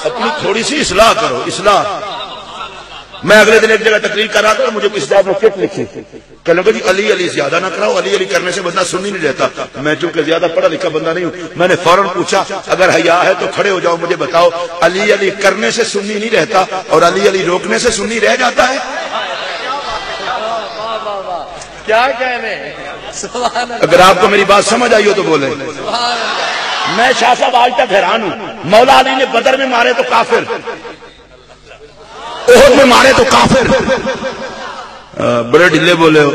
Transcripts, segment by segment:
اپنی تھوڑی سی اصلاح کرو، اصلاح۔ میں اگلے دن ایک جگہ تقریر کر رہا تھا، مجھے کسی صاحب نے چٹ لکھی، کہنے لگا جی علی علی زیادہ نہ کراؤ، علی علی کرنے سے بندہ سنی نہیں رہتا۔ میں چونکہ زیادہ پڑھا لکھا بندہ نہیں ہوں، میں نے فوراً پوچھا اگر حیا ہے تو کھڑے ہو جاؤ، مجھے بتاؤ علی علی کرنے سے سنی نہیں رہتا اور علی علی روکنے سے سنی رہ جاتا ہے؟ کیا کہنے؟ اگر آپ کو میری بات سمجھ آئی ہو تو بولیں۔ میں شاہ صاحب آج تک حیران ہوں، مولا علی نے بدر میں مارے تو کافر، احد میں مارے تو کافر، بڑے ڈھلے بولے ہو،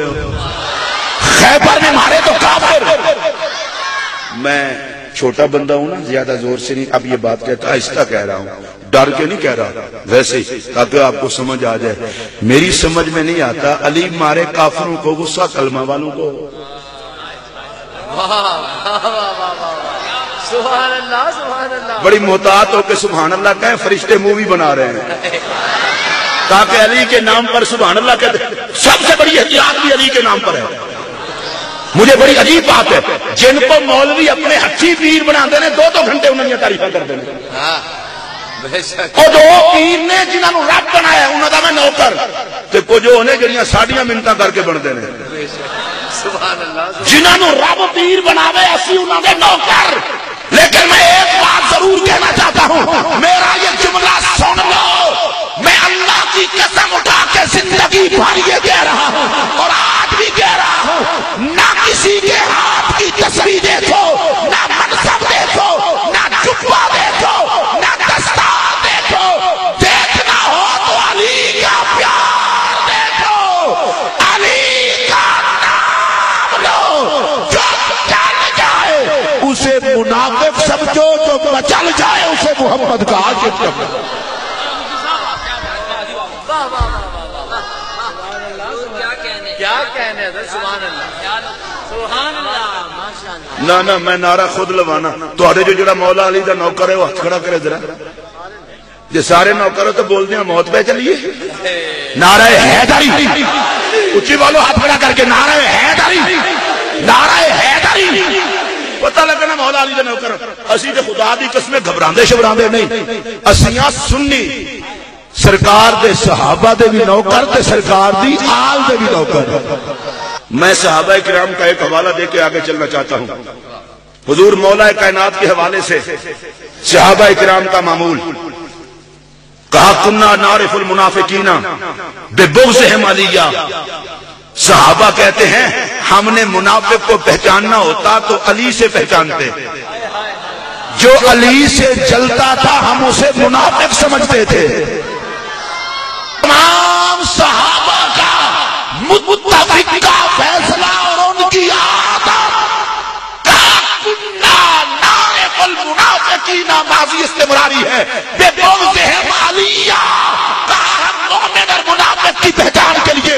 خیبر میں مارے تو کافر۔ میں چھوٹا بندہ ہوں نا، زیادہ زور سے نہیں اب یہ بات کہتا، آہستہ کہہ رہا ہوں، ڈر کے نہیں کہہ رہا، ویسے ہی تاکہ آپ کو سمجھ آ جائے۔ میری سمجھ میں نہیں آتا علی مارے کافروں کو، غصہ کلمہ والوں کو۔ سبحان اللہ سبحان اللہ۔ بڑی محتاط ہو کے سبحان اللہ کہیں، فرشتے مووی بنا رہے ہیں تاکہ علی کے نام پر سبحان اللہ کہتے۔ سب سے بڑی احتیاط بھی علی کے نام پر ہے۔ مجھے بڑی عجیب بات ہے، جن کو مولوی اپنے ہتھی پیر بنا دینے، دو گھنٹے انہوں نے تعریفیں کر دینے، اور دو پیر نے جنہوں نے رب بنایا انہوں نے میں نوکر تے کچھ ہونے جنہاں ساڑیاں منتاں کر کے بن دینے، جنہوں نے رب پیر بناوے اسی انہوں نے نوکر۔ لیکن میں ایک بات ضرور کہنا چاہتا ہوں، میرا یہ جملہ سن لو، میں اللہ کی قسم اٹھا کے زندگی بھر یہ کہہ رہا ہوں اور آج بھی کہہ رہا ہوں، نہ کسی کے ہاتھ کی تصویر دیکھو، نہ منصب دیکھو، نہ جبہ دیکھو، نہ دستار دیکھو، دیکھنا ہو تو علی کا پیار دیکھو، علی کا نام لو، جو چل جائے اسے منافق سمجھو، جو بچل جائے اسے محمد کا عاشق سمجھو۔ کیا کہنے سبحان اللہ سبحان اللہ۔ نہ نہ میں نعرہ خود لوانا، تھوڑے جو جڑا مولا علی دا نوکر ہے وہ ہاتھ کھڑا کرے ذرا، جی سارے نوکر ہو تو بول دیا موت پہ چلیے، نعرہ حیدری، اچھی والو ہاتھ کھڑا کر کے نعرہ حیدری، نعرہ حیدری۔ پتہ لگنا مولا علی دا نوکر، اسی تے خدا دی قسمیں گھبراندے شبراندے نہیں، اسیاں سنی سرکار دے صحابہ دے بھی نوکر تے سرکار دی آل دے بھی نوکر۔ میں صحابہ کرام کا ایک حوالہ دے کے آگے چلنا چاہتا ہوں۔ حضور مولا کائنات کے حوالے سے صحابہ کرام کا معمول، کہا کننا نعرف المنافقین ببغضہم علیہ، صحابہ کہتے ہیں ہم نے منافق کو پہچاننا ہوتا تو علی سے پہچانتے، جو علی سے جلتا تھا ہم اسے منافق سمجھتے تھے۔ تمام صحابہ کا متفق کا فیصلہ اور ان کی عادت، کننا نعرف المنافقین ماضی استمراری ہے، ببغضہم علیہ، ہم مومن اور منافق کی پہچان کے لیے